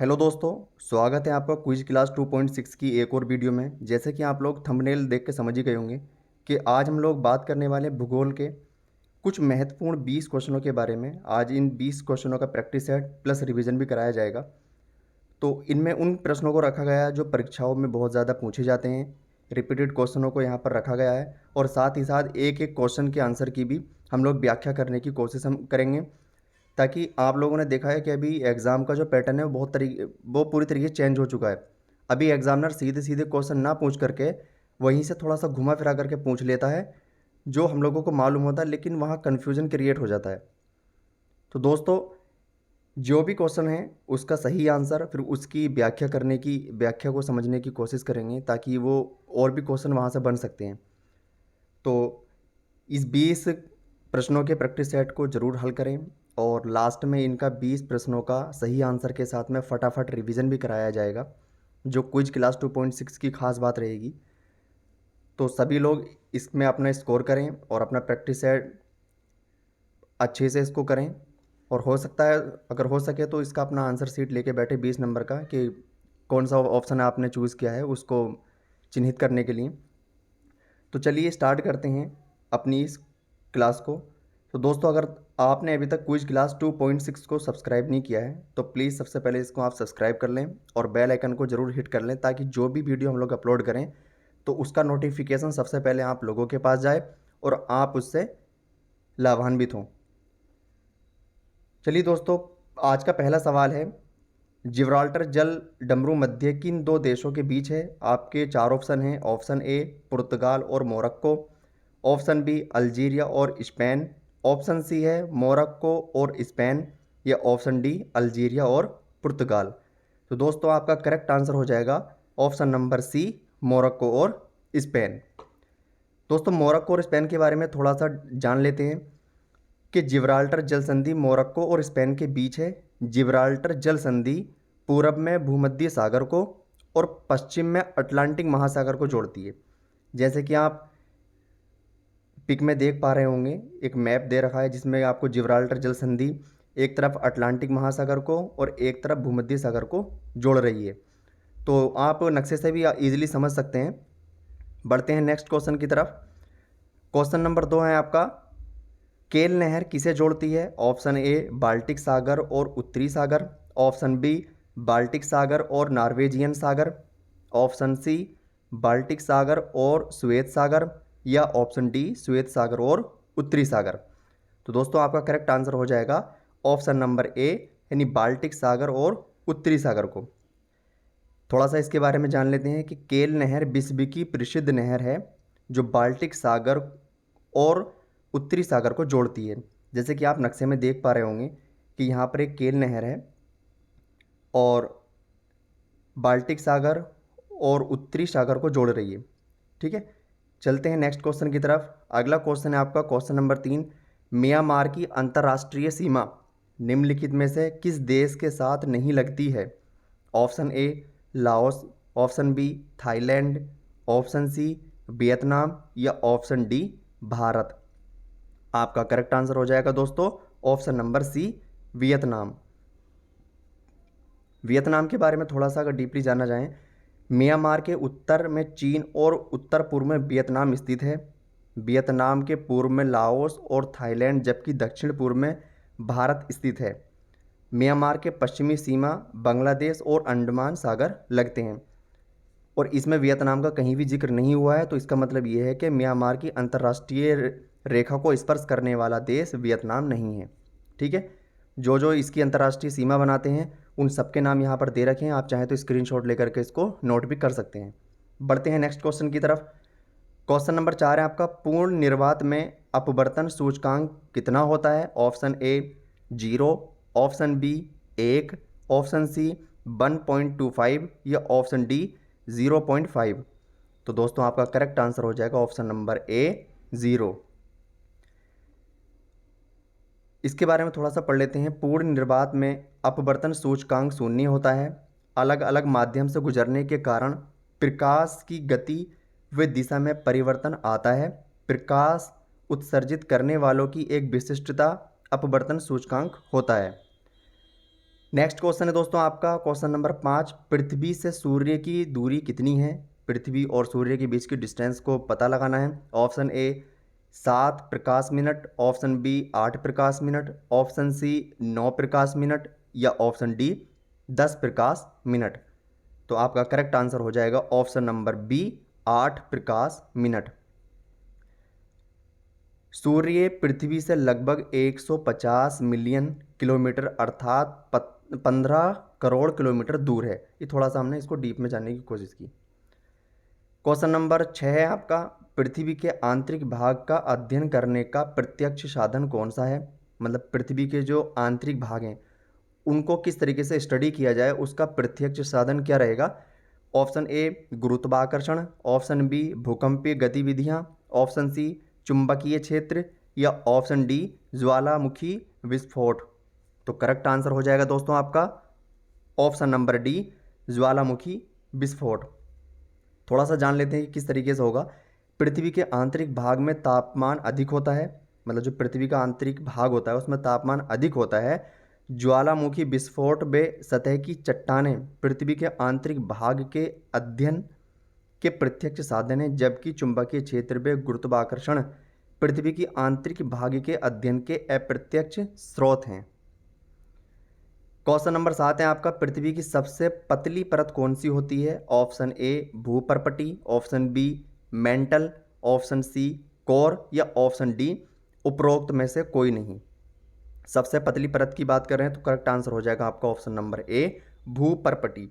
Hello दोस्तों, स्वागत है आपका क्विज क्लास 2.6 की एक और वीडियो में। जैसे कि आप लोग थंबनेल देख के समझ ही गए होंगे कि आज हम लोग बात करने वाले हैं भूगोल के कुछ महत्वपूर्ण 20 क्वेश्चनों के बारे में। आज इन 20 क्वेश्चनों का प्रैक्टिस सेट प्लस रिवीजन भी कराया जाएगा। तो इनमें उन प्रश्नों को रखा गया है जो परीक्षाओं में बहुत ज़्यादा पूछे जाते हैं। रिपीटेड क्वेश्चनों को यहाँ पर रखा गया है और साथ ही साथ एक एक क्वेश्चन के आंसर की भी हम लोग व्याख्या करने की कोशिश हम करेंगे, ताकि आप लोगों ने देखा है कि अभी एग्ज़ाम का जो पैटर्न है वो पूरी तरीके से चेंज हो चुका है। अभी एग्जामिनर सीधे सीधे क्वेश्चन ना पूछ करके वहीं से थोड़ा सा घुमा फिरा करके पूछ लेता है, जो हम लोगों को मालूम होता है, लेकिन वहाँ कन्फ्यूजन क्रिएट हो जाता है। तो दोस्तों, जो भी क्वेश्चन है उसका सही आंसर, फिर उसकी व्याख्या करने की, व्याख्या को समझने की कोशिश करेंगे, ताकि वो और भी क्वेश्चन वहाँ से बन सकते हैं। तो इस 20 प्रश्नों के प्रैक्टिस सेट को ज़रूर हल करें और लास्ट में इनका 20 प्रश्नों का सही आंसर के साथ में फटाफट रिवीजन भी कराया जाएगा, जो क्विज क्लास 2.6 की खास बात रहेगी। तो सभी लोग इसमें अपना स्कोर करें और अपना प्रैक्टिस सेट अच्छे से इसको करें। और हो सकता है, अगर हो सके तो इसका अपना आंसर सीट लेके बैठे 20 नंबर का, कि कौन सा ऑप्शन आपने चूज़ किया है उसको चिन्हित करने के लिए। तो चलिए स्टार्ट करते हैं अपनी इस क्लास को। तो दोस्तों, अगर आपने अभी तक क्विज क्लास 2.6 को सब्सक्राइब नहीं किया है तो प्लीज़ सबसे पहले इसको आप सब्सक्राइब कर लें और बेल आइकन को ज़रूर हिट कर लें, ताकि जो भी वीडियो हम लोग अपलोड करें तो उसका नोटिफिकेशन सबसे पहले आप लोगों के पास जाए और आप उससे लाभान्वित हों। चलिए दोस्तों, आज का पहला सवाल है, जिब्राल्टर जल डमरू मध्य किन दो देशों के बीच है? आपके चार ऑप्शन हैं। ऑप्शन ए पुर्तगाल और मोरक्को, ऑप्शन बी अल्जीरिया और स्पेन, ऑप्शन सी है मोरक्को और स्पेन, या ऑप्शन डी अल्जीरिया और पुर्तगाल। तो दोस्तों, आपका करेक्ट आंसर हो जाएगा ऑप्शन नंबर सी, मोरक्को और स्पेन। दोस्तों, मोरक्को और स्पेन के बारे में थोड़ा सा जान लेते हैं कि जिब्राल्टर जल संधि मोरक्को और स्पेन के बीच है। जिब्राल्टर जल संधि पूरब में भूमध्य सागर को और पश्चिम में अटलांटिक महासागर को जोड़ती है। जैसे कि आप पिक में देख पा रहे होंगे, एक मैप दे रखा है जिसमें आपको जिब्राल्टर जल संधि एक तरफ अटलांटिक महासागर को और एक तरफ भूमध्य सागर को जोड़ रही है। तो आप नक्शे से भी इजीली समझ सकते हैं। बढ़ते हैं नेक्स्ट क्वेश्चन की तरफ। क्वेश्चन नंबर 2 है आपका, केल नहर किसे जोड़ती है? ऑप्शन ए बाल्टिक सागर और उत्तरी सागर, ऑप्शन बी बाल्टिक सागर और नॉर्वेजियन सागर, ऑप्शन सी बाल्टिक सागर और श्वेत सागर, या ऑप्शन डी श्वेत सागर और उत्तरी सागर। तो दोस्तों, आपका करेक्ट आंसर हो जाएगा ऑप्शन नंबर ए, यानी बाल्टिक सागर और उत्तरी सागर को। थोड़ा सा इसके बारे में जान लेते हैं कि केल नहर विश्व की प्रसिद्ध नहर है जो बाल्टिक सागर और उत्तरी सागर को जोड़ती है। जैसे कि आप नक्शे में देख पा रहे होंगे कि यहाँ पर एक केल नहर है और बाल्टिक सागर और उत्तरी सागर को जोड़ रही है। ठीक है, चलते हैं नेक्स्ट क्वेश्चन की तरफ। अगला क्वेश्चन है आपका क्वेश्चन नंबर 3, म्यांमार की अंतर्राष्ट्रीय सीमा निम्नलिखित में से किस देश के साथ नहीं लगती है? Option A Laos, option B Thailand, option C Vietnam, या ऑप्शन डी भारत। आपका करेक्ट आंसर हो जाएगा दोस्तों option number C, Vietnam. Vietnam के बारे में थोड़ा सा अगर डीपली जाना जाए, म्यांमार के उत्तर में चीन और उत्तर पूर्व में वियतनाम स्थित है। वियतनाम के पूर्व में लाओस और थाईलैंड, जबकि दक्षिण पूर्व में भारत स्थित है। म्यांमार के पश्चिमी सीमा बांग्लादेश और अंडमान सागर लगते हैं और इसमें वियतनाम का कहीं भी जिक्र नहीं हुआ है। तो इसका मतलब ये है कि म्यांमार की अंतर्राष्ट्रीय रेखा को स्पर्श करने वाला देश वियतनाम नहीं है। ठीक है, जो जो इसकी अंतर्राष्ट्रीय सीमा बनाते हैं उन सबके नाम यहाँ पर दे रखे हैं। आप चाहें तो स्क्रीनशॉट लेकर के इसको नोट भी कर सकते हैं। बढ़ते हैं नेक्स्ट क्वेश्चन की तरफ। क्वेश्चन नंबर 4 है आपका, पूर्ण निर्वात में अपवर्तन सूचकांक कितना होता है? Option A 0, option B 1, option C 1.25, या ऑप्शन डी 0.5। तो दोस्तों, आपका करेक्ट आंसर हो जाएगा ऑप्शन नंबर ए 0। इसके बारे में थोड़ा सा पढ़ लेते हैं। पूर्ण निर्वात में अपवर्तन सूचकांक शून्य होता है। अलग अलग माध्यम से गुजरने के कारण प्रकाश की गति व दिशा में परिवर्तन आता है। प्रकाश उत्सर्जित करने वालों की एक विशिष्टता अपवर्तन सूचकांक होता है। नेक्स्ट क्वेश्चन है दोस्तों आपका क्वेश्चन नंबर 5, पृथ्वी से सूर्य की दूरी कितनी है? पृथ्वी और सूर्य के बीच की डिस्टेंस को पता लगाना है। ऑप्शन ए 7 प्रकाश मिनट, ऑप्शन बी 8 प्रकाश मिनट, ऑप्शन सी 9 प्रकाश मिनट या ऑप्शन डी 10 प्रकाश मिनट। तो आपका करेक्ट आंसर हो जाएगा ऑप्शन नंबर बी 8 प्रकाश मिनट। सूर्य पृथ्वी से लगभग 150 मिलियन किलोमीटर अर्थात 15 करोड़ किलोमीटर दूर है। ये थोड़ा सा हमने इसको डीप में जानने की कोशिश की। क्वेश्चन नंबर 6 है आपका, पृथ्वी के आंतरिक भाग का अध्ययन करने का प्रत्यक्ष साधन कौन सा है? मतलब पृथ्वी के जो आंतरिक भाग हैं उनको किस तरीके से स्टडी किया जाए, उसका प्रत्यक्ष साधन क्या रहेगा? ऑप्शन ए गुरुत्वाकर्षण, ऑप्शन बी भूकंपीय गतिविधियां, ऑप्शन सी चुंबकीय क्षेत्र या ऑप्शन डी ज्वालामुखी विस्फोट। तो करेक्ट आंसर हो जाएगा दोस्तों आपका ऑप्शन नंबर डी ज्वालामुखी विस्फोट। थोड़ा सा जान लेते हैं कि किस तरीके से होगा। पृथ्वी के आंतरिक भाग में तापमान अधिक होता है, मतलब जो पृथ्वी का आंतरिक भाग होता है उसमें तापमान अधिक होता है। ज्वालामुखी विस्फोट में सतह की चट्टानें पृथ्वी के आंतरिक भाग के अध्ययन के प्रत्यक्ष साधन है, जबकि चुंबकीय क्षेत्र में गुरुत्वाकर्षण पृथ्वी की आंतरिक भाग के अध्ययन के अप्रत्यक्ष स्रोत हैं। क्वेश्चन नंबर 7 है आपका, पृथ्वी की सबसे पतली परत कौन सी होती है? ऑप्शन ए भूपर्पटी, option B mantle, option C core या ऑप्शन डी उपरोक्त में से कोई नहीं। सबसे पतली परत की बात कर रहे हैं तो करेक्ट आंसर हो जाएगा आपका ऑप्शन नंबर ए भूपर्पटी।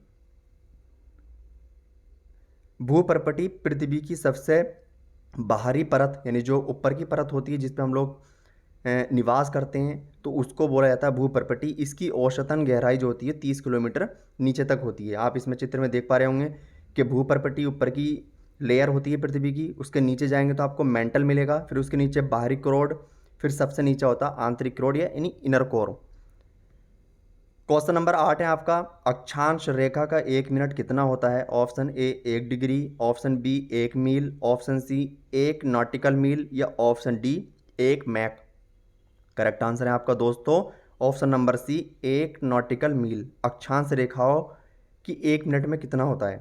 भूपर्पटी पृथ्वी की सबसे बाहरी परत यानी जो ऊपर की परत होती है जिस पे हम लोग निवास करते हैं तो उसको बोला जाता है भूपर्पटी। इसकी औसतन गहराई जो होती है 30 किलोमीटर नीचे तक होती है। आप इसमें चित्र में देख पा रहे होंगे कि भूपर्पटी ऊपर की लेयर होती है पृथ्वी की, उसके नीचे जाएंगे तो आपको मेंटल मिलेगा, फिर उसके नीचे बाहरी क्रोड, फिर सबसे नीचे होता है आंतरिक क्रोड यानी इनर कोर। क्वेश्चन नंबर 8 है आपका, अक्षांश रेखा का 1 मिनट कितना होता है? Option A 1 degree, option B 1 mile, option C 1 nautical mile या option D 1 Mach. Correct answer है आपका दोस्तों option number C 1 nautical mile. अक्षांश रेखाओं की 1 मिनट में कितना होता है?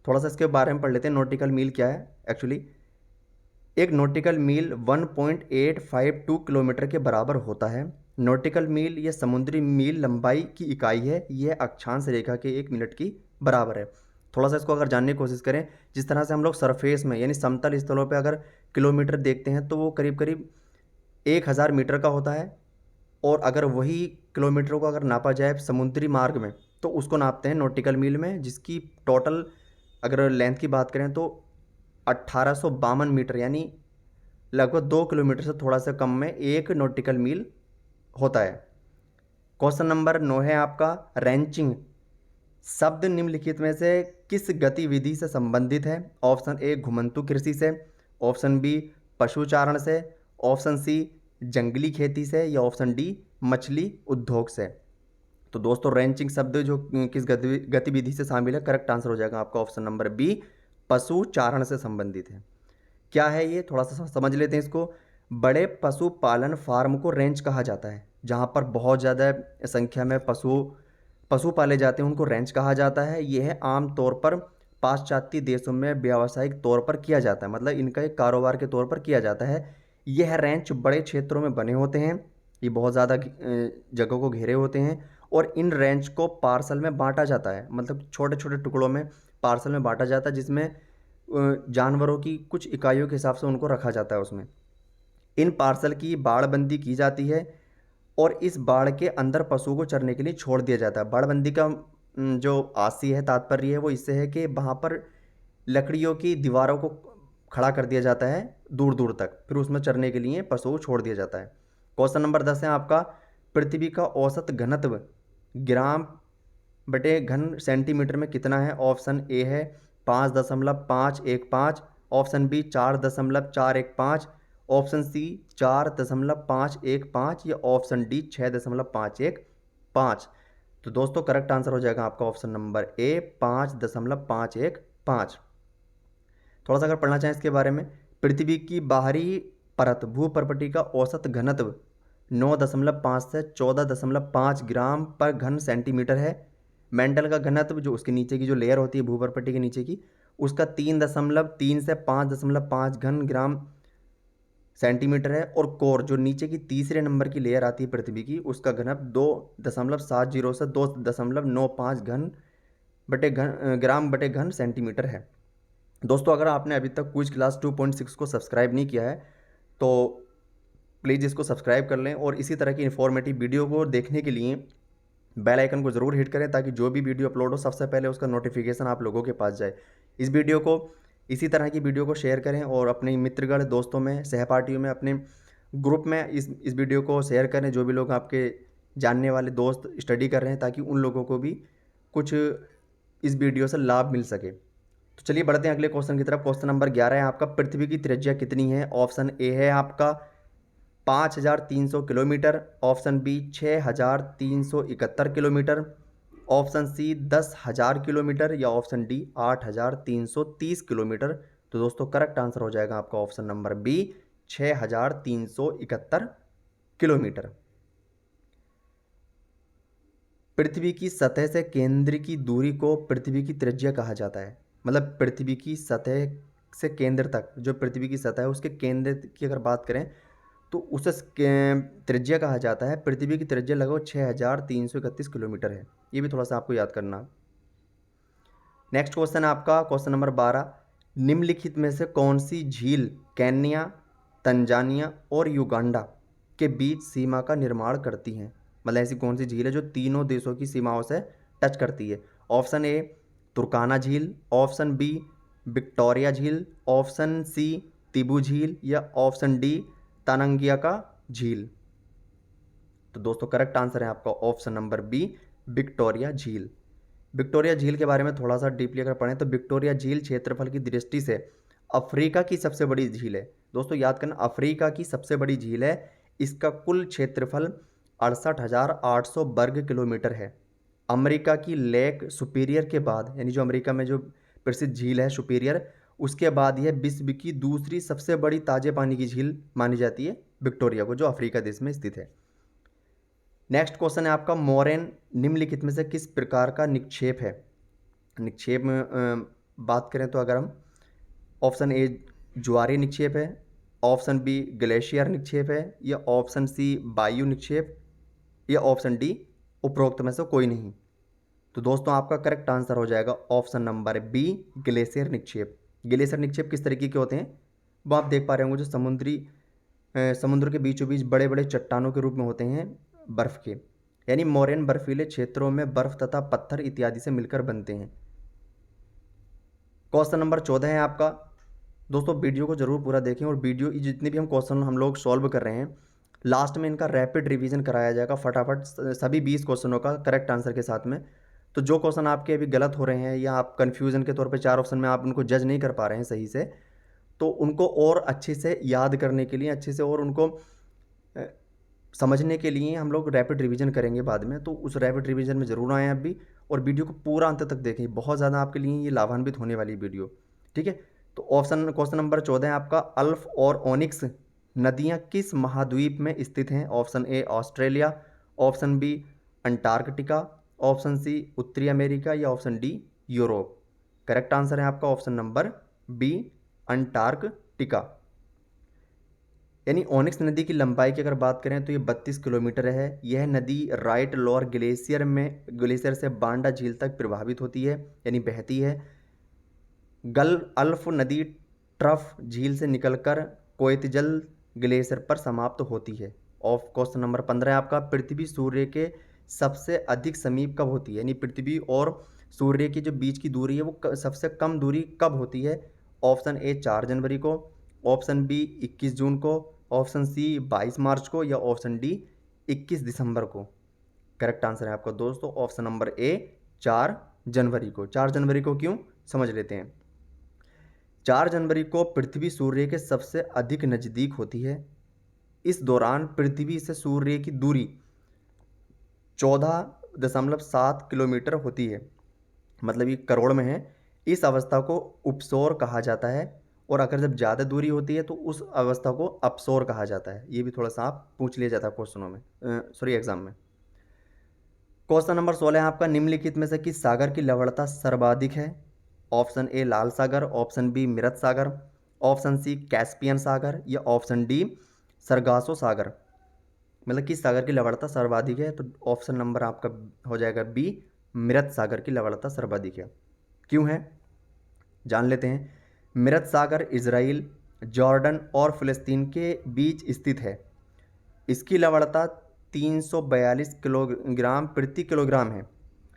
थोड़ा सा इसके बारे में पढ़ लेते हैं। नॉटिकल मील क्या है एक्चुअली? एक नॉटिकल मील 1.852 किलोमीटर के बराबर होता है। नॉटिकल मील या समुद्री मील लंबाई की इकाई है। यह अक्षांश रेखा के 1 मिनट की बराबर है। थोड़ा सा इसको अगर जानने की कोशिश करें, जिस तरह से हम लोग सरफेस में यानी समतल स्थलों पे अगर किलोमीटर देखते हैं तो वो करीब करीब 1000 मीटर का होता है, और अगर वही किलोमीटर को अगर नापा जाए समुद्री मार्ग में तो उसको नापते हैं नॉटिकल मील में, जिसकी टोटल अगर लेंथ की बात करें तो 1852 मीटर यानी लगभग 2 किलोमीटर से थोड़ा सा कम में 1 नॉटिकल मील होता है। क्वेश्चन नंबर 9 है आपका, रैंचिंग शब्द निम्नलिखित में से किस गतिविधि से संबंधित है? ऑप्शन ए घुमंतु कृषि से, ऑप्शन बी पशुचारण से, ऑप्शन सी जंगली खेती से या ऑप्शन डी मछली उद्योग से। तो दोस्तों रैंचिंग शब्द जो किस गतिविधि से शामिल है? करेक्ट आंसर हो जाएगा आपका ऑप्शन नंबर बी पशुचारण से संबंधित है। क्या है ये, थोड़ा सा समझ लेते हैं इसको। बड़े पशुपालन फार्म को रेंच कहा जाता है। जहाँ पर बहुत ज़्यादा संख्या में पशु पाले जाते हैं उनको रेंच कहा जाता है। यह आम तौर पर पाश्चात्य देशों में व्यावसायिक तौर पर किया जाता है, मतलब इनका एक कारोबार के तौर पर किया जाता है। यह रेंच बड़े क्षेत्रों में बने होते हैं, ये बहुत ज़्यादा जगहों को घेरे होते हैं, और इन रेंच को पार्सल में बांटा जाता है, मतलब छोटे छोटे टुकड़ों में पार्सल में बांटा जाता है, जिसमें जानवरों की कुछ इकाइयों के हिसाब से उनको रखा जाता है। उसमें इन पार्सल की बाड़बंदी की जाती है और इस बाड़ के अंदर पशुओं को चरने के लिए छोड़ दिया जाता है। बाड़बंदी का जो आशय है, तात्पर्य है वो इससे है कि वहाँ पर लकड़ियों की दीवारों को खड़ा कर दिया जाता है दूर दूर तक, फिर उसमें चरने के लिए पशुओं को छोड़ दिया जाता है। क्वेश्चन नंबर 10 है आपका, पृथ्वी का औसत घनत्व ग्राम बटे घन सेंटीमीटर में कितना है? ऑप्शन ए है 5.515, ऑप्शन बी 4.415, ऑप्शन सी 4.515 या ऑप्शन डी 6.515। तो दोस्तों करेक्ट आंसर हो जाएगा आपका ऑप्शन नंबर ए 5.515। थोड़ा सा अगर पढ़ना चाहें इसके बारे में, पृथ्वी की बाहरी परत भूपर्पटी का औसत घनत्व 9.5 से 14.5 ग्राम पर घन सेंटीमीटर है। मेंटल का घनत्व जो उसके नीचे की जो लेयर होती है भूपर्पट्टी के नीचे की, उसका 3.3 से 5.5 घन ग्राम सेंटीमीटर है। और कोर जो नीचे की तीसरे नंबर की लेयर आती है पृथ्वी की, उसका घनत्व 2.70 से 2.95 ग्राम बटे घन सेंटीमीटर है। दोस्तों अगर आपने अभी तक क्विज क्लास 2.6 को सब्सक्राइब नहीं किया है तो प्लीज़ इसको सब्सक्राइब कर लें, और इसी तरह की इन्फॉर्मेटिव वीडियो को देखने के लिए बेल आइकन को ज़रूर हिट करें, ताकि जो भी वीडियो अपलोड हो सबसे पहले उसका नोटिफिकेशन आप लोगों के पास जाए। इस वीडियो को, इसी तरह की वीडियो को शेयर करें और अपने मित्रगण, दोस्तों में, सहपाठियों में, अपने ग्रुप में इस वीडियो को शेयर करें, जो भी लोग आपके जानने वाले दोस्त स्टडी कर रहे हैं, ताकि उन लोगों को भी कुछ इस वीडियो से लाभ मिल सके। तो चलिए बढ़ते हैं अगले क्वेश्चन की तरफ। क्वेश्चन नंबर 11 है आपका, पृथ्वी की त्रिज्या कितनी है? ऑप्शन ए है आपका 5300 kilometre, option B 6371 kilometre, option C 10,000 kilometre, या ऑप्शन डी 8330 किलोमीटर। तो दोस्तों करेक्ट आंसर हो जाएगा आपका ऑप्शन नंबर बी 6371 किलोमीटर। पृथ्वी की सतह से केंद्र की दूरी को पृथ्वी की त्रिज्या कहा जाता है। मतलब पृथ्वी की सतह से केंद्र तक, जो पृथ्वी की सतह है उसके केंद्र की अगर बात करें तो उसे त्रिज्या कहा जाता है। पृथ्वी की त्रिज्या लगभग 6331 किलोमीटर है। ये भी थोड़ा सा आपको याद करना। नेक्स्ट क्वेश्चन है आपका क्वेश्चन नंबर 12, निम्नलिखित में से कौन सी झील केन्या, तंजानिया और युगांडा के बीच सीमा का निर्माण करती हैं? मतलब ऐसी कौन सी झील है जो तीनों देशों की सीमाओं से टच करती है? ऑप्शन ए तुर्काना झील, ऑप्शन बी विक्टोरिया झील, ऑप्शन सी तिबू झील, या ऑप्शन डी तानंगिया का झील। तो दोस्तों करेक्ट आंसर है आपका ऑप्शन नंबर बी विक्टोरिया झील। विक्टोरिया झील के बारे में थोड़ा सा डीपली अगर पढ़ें तो विक्टोरिया झील क्षेत्रफल की दृष्टि से अफ्रीका की सबसे बड़ी झील है। दोस्तों याद करना, अफ्रीका की सबसे बड़ी झील है। इसका कुल क्षेत्रफल 68,800 वर्ग किलोमीटर है। अमेरिका की लेक सुपीरियर के बाद, यानी जो अमेरिका में जो प्रसिद्ध झील है सुपीरियर, उसके बाद यह विश्व की दूसरी सबसे बड़ी ताजे पानी की झील मानी जाती है विक्टोरिया को, जो अफ्रीका देश में स्थित है। नेक्स्ट क्वेश्चन है आपका, मोरेन निम्नलिखित में से किस प्रकार का निक्षेप है? निक्षेप में बात करें तो अगर हम, ऑप्शन ए ज्वारीय निक्षेप है, ऑप्शन बी ग्लेशियर निक्षेप है, या ऑप्शन सी वायु निक्षेप, या ऑप्शन डी उपरोक्त में से कोई नहीं। तो दोस्तों आपका करेक्ट आंसर हो जाएगा ऑप्शन नंबर बी ग्लेशियर निक्षेप। ग्लेशियर निक्षेप किस तरीके के होते हैं वो आप देख पा रहे होंगे, जो समुद्र के बीचों बीच बड़े बड़े चट्टानों के रूप में होते हैं बर्फ के, यानी मोरेन बर्फीले क्षेत्रों में बर्फ तथा पत्थर इत्यादि से मिलकर बनते हैं। क्वेश्चन नंबर 14 है आपका। दोस्तों वीडियो को जरूर पूरा देखें, और वीडियो जितने भी हम क्वेश्चन हम लोग सॉल्व कर रहे हैं, लास्ट में इनका रैपिड रिवीजन कराया जाएगा फटाफट, सभी 20 क्वेश्चनों का करेक्ट आंसर के साथ में। तो जो क्वेश्चन आपके अभी गलत हो रहे हैं, या आप कन्फ्यूजन के तौर पे 4 ऑप्शन में आप उनको जज नहीं कर पा रहे हैं सही से, तो उनको और अच्छे से याद करने के लिए, अच्छे से और उनको समझने के लिए हम लोग रैपिड रिवीजन करेंगे बाद में। तो उस रैपिड रिवीजन में ज़रूर आएँ आप भी, और वीडियो को पूरा अंत तक देखें, बहुत ज़्यादा आपके लिए ये लाभान्वित होने वाली वीडियो, ठीक है। तो क्वेश्चन नंबर 14 है आपका, अल्फ और ओनिक्स नदियाँ किस महाद्वीप में स्थित हैं? Option A Australia, option B Antarctica, option C उत्तरी अमेरिका, या option D Europe. Correct answer है आपका ऑप्शन नंबर बी अंटार्कटिका। यानी ओनिक्स नदी की लंबाई की अगर बात करें तो ये 32 किलोमीटर है। यह नदी राइट लोअर ग्लेशियर से बांडा झील तक प्रभावित होती है, यानी बहती है। अल्फ नदी ट्रफ झील से निकलकर कोयतजल ग्लेशियर पर समाप्त होती है। ऑफ क्वेश्चन नंबर 15 है आपका, पृथ्वी सूर्य के सबसे अधिक समीप कब होती है? यानी पृथ्वी और सूर्य की जो बीच की दूरी है वो सबसे कम दूरी कब होती है? ऑप्शन ए 4 जनवरी को, ऑप्शन बी 21 जून को, ऑप्शन सी 22 मार्च को, या ऑप्शन डी 21 दिसंबर को। करेक्ट आंसर है आपका दोस्तों ऑप्शन नंबर ए 4 जनवरी को। 4 जनवरी को क्यों, समझ लेते हैं। 4 जनवरी को पृथ्वी सूर्य के सबसे अधिक नज़दीक होती है। इस दौरान पृथ्वी से सूर्य की दूरी 14.7 किलोमीटर होती है, मतलब ये करोड़ में है। इस अवस्था को उपसौर कहा जाता है, और अगर जब ज़्यादा दूरी होती है तो उस अवस्था को अपसोर कहा जाता है। ये भी थोड़ा सा आप पूछ लिया जाता है क्वेश्चनों में, सॉरी एग्जाम में। क्वेश्चन नंबर 16 है आपका, निम्नलिखित में से किस सागर की लवणता सर्वाधिक है? ऑप्शन ए लाल सागर, ऑप्शन बी मृत सागर, ऑप्शन सी कैस्पियन सागर या ऑप्शन डी सरगासो सागर। मतलब किस सागर की लवणता सर्वाधिक है? तो ऑप्शन नंबर आपका हो जाएगा बी, मृत सागर की लवणता सर्वाधिक है। क्यों है जान लेते हैं। मृत सागर इजराइल, जॉर्डन और फिलिस्तीन के बीच स्थित है। इसकी लवणता 342 किलोग्राम प्रति किलोग्राम है।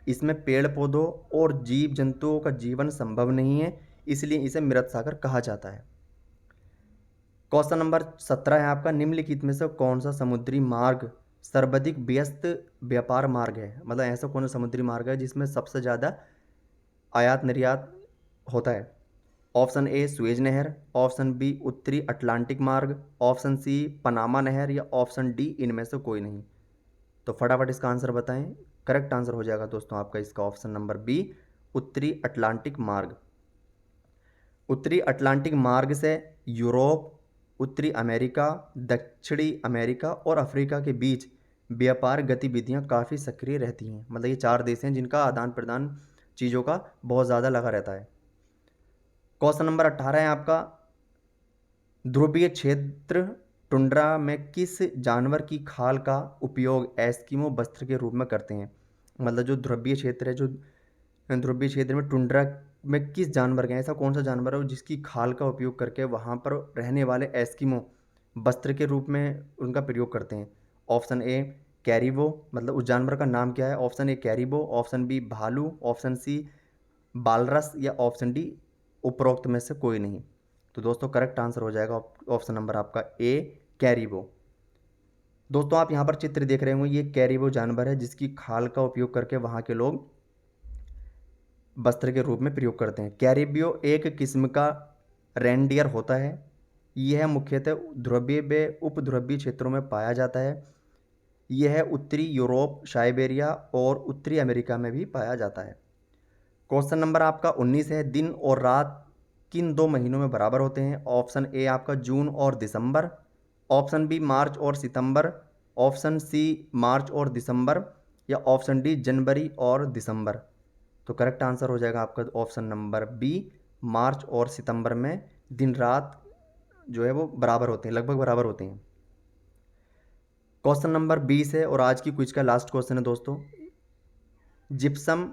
इसमें पेड़ पौधों और जीव जंतुओं का जीवन संभव नहीं है, इसलिए इसे मृत सागर कहा जाता है। क्वेश्चन नंबर 17 है आपका, निम्नलिखित में से कौन सा समुद्री मार्ग सर्वाधिक व्यस्त व्यापार मार्ग है? मतलब ऐसा कौन सा समुद्री मार्ग है जिसमें सबसे ज़्यादा आयात निर्यात होता है? ऑप्शन ए सुएज नहर, ऑप्शन बी उत्तरी अटलांटिक मार्ग, ऑप्शन सी पनामा नहर या ऑप्शन डी इनमें से कोई नहीं। तो फटाफट इसका आंसर बताएं। करेक्ट आंसर हो जाएगा दोस्तों आपका इसका ऑप्शन नंबर बी, उत्तरी अटलांटिक मार्ग। उत्तरी अटलांटिक मार्ग से यूरोप, उत्तरी अमेरिका, दक्षिणी अमेरिका और अफ्रीका के बीच व्यापार गतिविधियां काफ़ी सक्रिय रहती हैं। मतलब ये 4 देश हैं जिनका आदान प्रदान चीज़ों का बहुत ज़्यादा लगा रहता है। क्वेश्चन नंबर 18 है आपका, ध्रुवीय क्षेत्र टुंड्रा में किस जानवर की खाल का उपयोग एस्किमो वस्त्र के रूप में करते हैं? मतलब जो ध्रुवीय क्षेत्र है, जो ध्रुवीय क्षेत्र में टुंड्रा में किस जानवर का, ऐसा कौन सा जानवर है जिसकी खाल का उपयोग करके वहाँ पर रहने वाले एस्किमो वस्त्र के रूप में उनका प्रयोग करते हैं? ऑप्शन ए कैरिबो, मतलब उस जानवर का नाम क्या है? ऑप्शन ए कैरिबो, ऑप्शन बी भालू, ऑप्शन सी बालरस या ऑप्शन डी उपरोक्त में से कोई नहीं। तो दोस्तों करेक्ट आंसर हो जाएगा ऑप्शन नंबर आपका ए कैरिबो। दोस्तों आप यहाँ पर चित्र देख रहे होंगे, ये कैरिबो जानवर है जिसकी खाल का उपयोग करके वहाँ के लोग वस्त्र के रूप में प्रयोग करते हैं। कैरिबियो एक किस्म का रेंडियर होता है। यह मुख्यतः ध्रुवीय व उपध्रुवीय क्षेत्रों में पाया जाता है। यह उत्तरी यूरोप, साइबेरिया और उत्तरी अमेरिका में भी पाया जाता है। क्वेश्चन नंबर आपका 19 है, दिन और रात किन 2 महीनों में बराबर होते हैं? ऑप्शन ए आपका जून और दिसंबर, ऑप्शन बी मार्च और सितंबर, ऑप्शन सी मार्च और दिसंबर या ऑप्शन डी जनवरी और दिसंबर। तो करेक्ट आंसर हो जाएगा आपका ऑप्शन नंबर बी, मार्च और सितंबर में दिन रात जो है वो बराबर होते हैं, लगभग बराबर होते हैं। क्वेश्चन नंबर 20 है और आज की क्विज का लास्ट क्वेश्चन है दोस्तों। जिप्सम,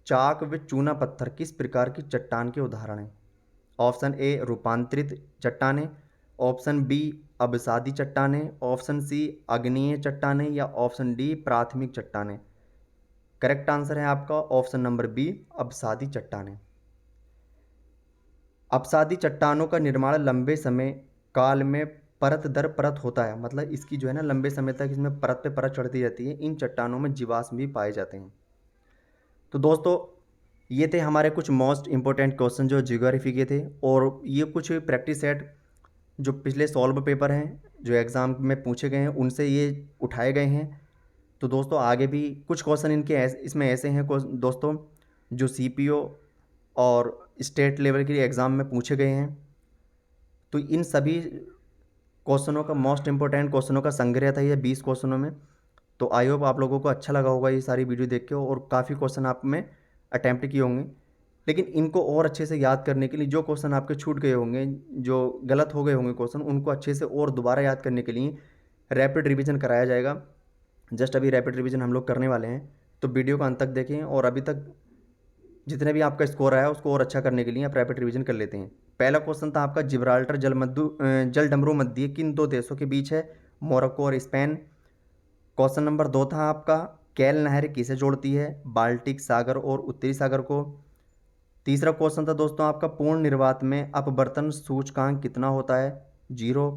चाक व चूना पत्थर किस प्रकार की चट्टान के उदाहरण हैं? ऑप्शन ए रूपांतरित चट्टानें, ऑप्शन बी अवसादी चट्टानें, ऑप्शन सी आग्नेय चट्टानें या ऑप्शन डी प्राथमिक चट्टानें। करेक्ट आंसर है आपका ऑप्शन नंबर बी, अवसादी चट्टानें। अवसादी चट्टानों का निर्माण लंबे समय काल में परत दर परत होता है। मतलब इसकी जो है ना लंबे समय तक इसमें परत पे परत चढ़ती रहती है। इन चट्टानों में जीवाश्म भी पाए जाते हैं। तो दोस्तों ये थे हमारे कुछ मोस्ट इंपॉर्टेंट क्वेश्चन जो ज्योग्राफी के थे, और ये कुछ प्रैक्टिस सेट जो पिछले सॉल्व पेपर हैं जो एग्ज़ाम में पूछे गए हैं उनसे ये उठाए गए हैं। तो दोस्तों आगे भी कुछ क्वेश्चन इनके इसमें ऐसे हैं दोस्तों जो सीपीओ और स्टेट लेवल के एग्ज़ाम में पूछे गए हैं। तो इन सभी क्वेश्चनों का मोस्ट इंपॉर्टेंट क्वेश्चनों का संग्रह था ये 20 क्वेश्चनों में। तो आई होप आप लोगों को अच्छा लगा होगा ये सारी वीडियो देख के, और काफ़ी क्वेश्चन आप में अटैम्प्ट किए होंगे। लेकिन इनको और अच्छे से याद करने के लिए जो क्वेश्चन आपके छूट गए होंगे, जो गलत हो गए होंगे क्वेश्चन, उनको अच्छे से और दोबारा याद करने के लिए रैपिड रिवीजन कराया जाएगा। जस्ट अभी रैपिड रिवीजन हम लोग करने वाले हैं। तो वीडियो को अंत तक देखें, और अभी तक जितने भी आपका स्कोर आया उसको और अच्छा करने के लिए आप रैपिड रिवीजन कर लेते हैं। पहला क्वेश्चन था आपका, जिब्राल्टर जल डमरू मध्य किन 2 देशों के बीच है? मोरक्को और स्पेन। क्वेश्चन नंबर 2 था आपका, कैल नहर किसे जोड़ती है? बाल्टिक सागर और उत्तरी सागर को। तीसरा क्वेश्चन था दोस्तों आपका, पूर्ण निर्वात में अपवर्तन सूचकांक कितना होता है? 0।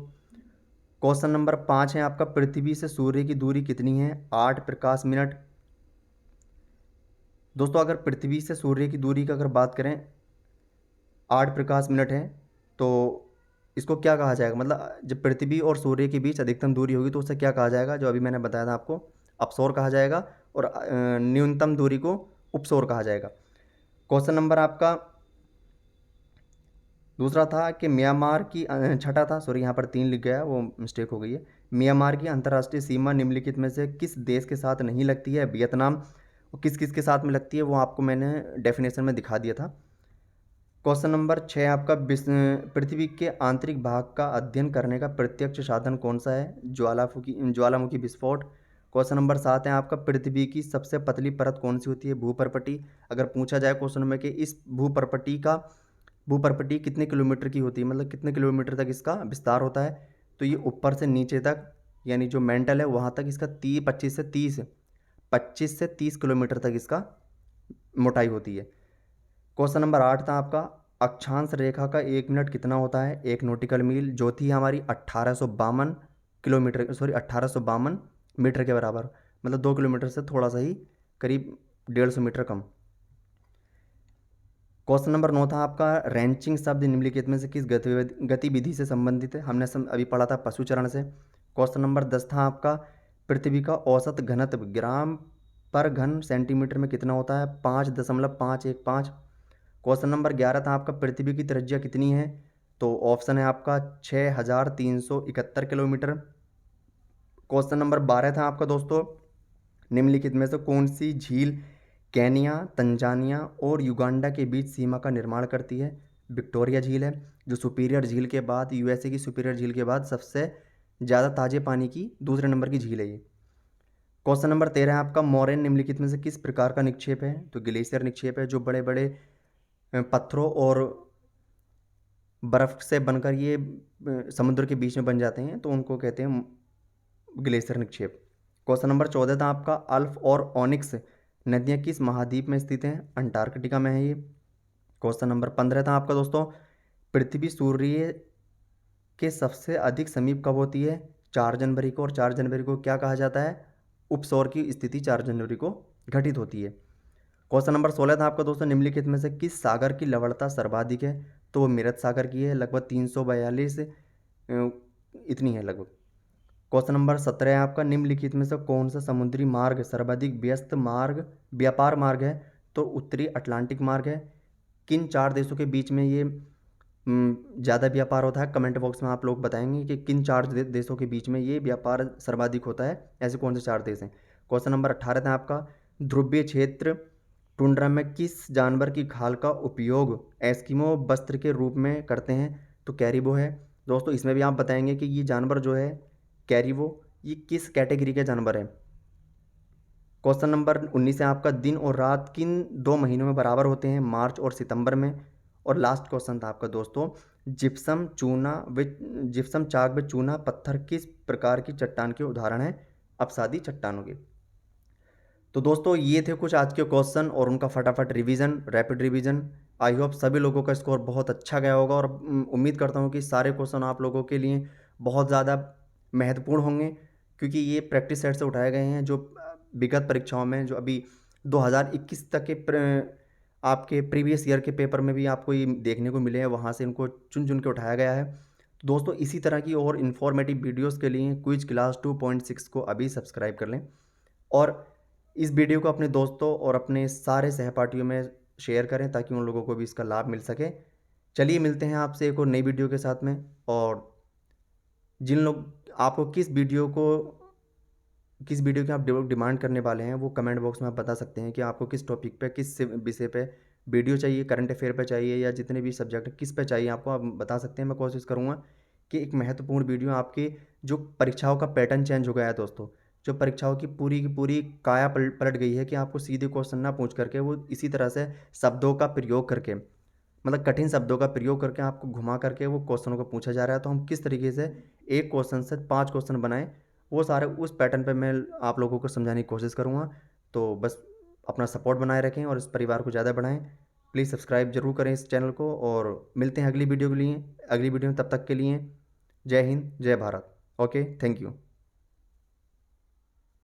क्वेश्चन नंबर 5 है आपका, पृथ्वी से सूर्य की दूरी कितनी है? 8 प्रकाश मिनट। दोस्तों अगर पृथ्वी से सूर्य की दूरी की अगर बात करें 8 प्रकाश मिनट है, तो इसको क्या कहा जाएगा? मतलब जब पृथ्वी और सूर्य के बीच अधिकतम दूरी होगी तो उसे क्या कहा जाएगा? जो अभी मैंने बताया था आपको, अपसौर कहा जाएगा, और न्यूनतम दूरी को उपसौर कहा जाएगा। क्वेश्चन नंबर आपका दूसरा था कि म्यांमार की छठा था, सॉरी यहाँ पर 3 लिख गया, वो मिस्टेक हो गई है। म्यांमार की अंतर्राष्ट्रीय सीमा निम्नलिखित में से किस देश के साथ नहीं लगती है? वियतनाम। और किस किस के साथ में लगती है वो आपको मैंने डेफिनेशन में दिखा दिया था। क्वेश्चन नंबर 6 आपका पृथ्वी के आंतरिक भाग का अध्ययन करने का प्रत्यक्ष साधन कौन सा है? ज्वालामुखी विस्फोट। क्वेश्चन नंबर 7 है आपका पृथ्वी की सबसे पतली परत कौन सी होती है? भूपर्पटी। अगर पूछा जाए क्वेश्चन में कि इस भूपर्पटी कितने किलोमीटर की होती है, मतलब कितने किलोमीटर तक इसका विस्तार होता है, तो ये ऊपर से नीचे तक यानी जो मेंटल है वहाँ तक इसका 25 से 30 किलोमीटर तक इसका मोटाई होती है। क्वेश्चन नंबर 8 था आपका अक्षांश रेखा का 1 मिनट कितना होता है? 1 नॉटिकल मील, जो थी हमारी 1852 किलोमीटर, सॉरी 1852 मीटर के बराबर, मतलब 2 किलोमीटर से थोड़ा सा ही करीब 150 मीटर कम। क्वेश्चन नंबर 9 था आपका रैंचिंग शब्द निम्नलिखित में से किस गतिविधि से संबंधित है? हमने अभी पढ़ा था पशु चरण से। क्वेश्चन नंबर 10 था आपका पृथ्वी का औसत घनत्व ग्राम पर घन सेंटीमीटर में कितना होता है? 5.515। क्वेश्चन नंबर 11 था आपका पृथ्वी की त्रिज्या कितनी है? तो ऑप्शन है आपका 6371 किलोमीटर। क्वेश्चन नंबर 12 था आपका दोस्तों निम्नलिखित में से कौन सी झील केन्या, तंजानिया और युगांडा के बीच सीमा का निर्माण करती है? विक्टोरिया झील है, जो सुपीरियर झील के बाद, यूएसए की सुपीरियर झील के बाद सबसे ज़्यादा ताजे पानी की दूसरे नंबर की झील है ये। क्वेश्चन नंबर 13 है आपका मोरेन निम्नलिखित में से किस प्रकार का निक्षेप है? तो ग्लेशियर निक्षेप है, जो बड़े बड़े पत्थरों और बर्फ से बनकर ये समुद्र के बीच में बन जाते हैं, तो उनको कहते हैं ग्लेशियर निक्षेप। क्वेश्चन नंबर 14 था आपका अल्फ और ओनिक्स नदियाँ किस महाद्वीप में स्थित हैं? अंटार्कटिका में है ये। क्वेश्चन नंबर 15 था आपका दोस्तों पृथ्वी सूर्य के सबसे अधिक समीप कब होती है? 4 जनवरी को। और 4 जनवरी को क्या कहा जाता है? उपसौर की स्थिति 4 जनवरी को घटित होती है। क्वेश्चन नंबर 16 था आपका दोस्तों निम्नलिखित में से किस सागर की लवणता सर्वाधिक है? तो वो मृत सागर की है, लगभग 342 इतनी है लगभग। क्वेश्चन नंबर 17 है आपका निम्नलिखित में से कौन सा समुद्री मार्ग सर्वाधिक व्यस्त व्यापार मार्ग है? तो उत्तरी अटलांटिक मार्ग है। किन 4 देशों के बीच में ये ज़्यादा व्यापार होता है? कमेंट बॉक्स में आप लोग बताएंगे कि किन 4 देशों के बीच में ये व्यापार सर्वाधिक होता है, ऐसे कौन से 4 देश हैं। क्वेश्चन नंबर 18 था आपका ध्रुवीय क्षेत्र टुंड्रा में किस जानवर की खाल का उपयोग एस्किमो वस्त्र के रूप में करते हैं? तो कैरिबो है। दोस्तों इसमें भी आप बताएंगे कि ये जानवर जो है कैरिबो, ये किस कैटेगरी के जानवर है। क्वेश्चन नंबर 19 है आपका दिन और रात किन 2 महीनों में बराबर होते हैं? मार्च और सितंबर में। और लास्ट क्वेश्चन था आपका दोस्तों जिप्सम चाक व चूना पत्थर किस प्रकार की चट्टान के उदाहरण है? अपसादी चट्टानों के। तो दोस्तों ये थे कुछ आज के क्वेश्चन और उनका फटाफट revision, rapid revision. I hope सभी लोगों का स्कोर बहुत अच्छा गया होगा और उम्मीद करता हूँ कि सारे क्वेश्चन आप लोगों के लिए बहुत ज़्यादा महत्वपूर्ण होंगे, क्योंकि ये प्रैक्टिस सेट से उठाए गए हैं जो विगत परीक्षाओं में, जो अभी 2021 तक के आपके प्रीवियस ईयर के पेपर में भी आपको ये देखने को मिले हैं, वहाँ से इनको चुन चुन के उठाया गया है। तो दोस्तों इसी तरह की और इन्फॉर्मेटिव वीडियोस के लिए क्विज क्लास 2.6 को अभी सब्सक्राइब कर लें और इस वीडियो को अपने दोस्तों और अपने सारे सहपाठियों में शेयर करें ताकि उन लोगों को भी इसका लाभ मिल सके। चलिए मिलते हैं आपसे एक और नई वीडियो के साथ में। और जिन लोग आपको किस वीडियो की आप डिमांड करने वाले हैं वो कमेंट बॉक्स में आप बता सकते हैं कि आपको किस टॉपिक पे, किस विषय पे वीडियो चाहिए, करंट अफेयर पे चाहिए या जितने भी सब्जेक्ट किस पे चाहिए आपको, आप बता सकते हैं। मैं कोशिश करूँगा कि एक महत्वपूर्ण वीडियो आपके जो परीक्षाओं का पैटर्न चेंज हो गया है दोस्तों, जो परीक्षाओं की पूरी काया पलट गई है कि आपको सीधे क्वेश्चन ना पूछ करके वो इसी तरह से शब्दों का प्रयोग करके, मतलब कठिन शब्दों का प्रयोग करके आपको घुमा करके वो क्वेश्चनों को पूछा जा रहा है। तो हम किस तरीके से एक क्वेश्चन से 5 क्वेश्चन बनाएं, वो सारे उस पैटर्न पे मैं आप लोगों को समझाने की कोशिश करूँगा। तो बस अपना सपोर्ट बनाए रखें और इस परिवार को ज़्यादा बढ़ाएं। प्लीज़ सब्सक्राइब जरूर करें इस चैनल को और मिलते हैं अगली वीडियो के लिए, अगली वीडियो में। तब तक के लिए जय हिंद, जय भारत। Okay, thank you.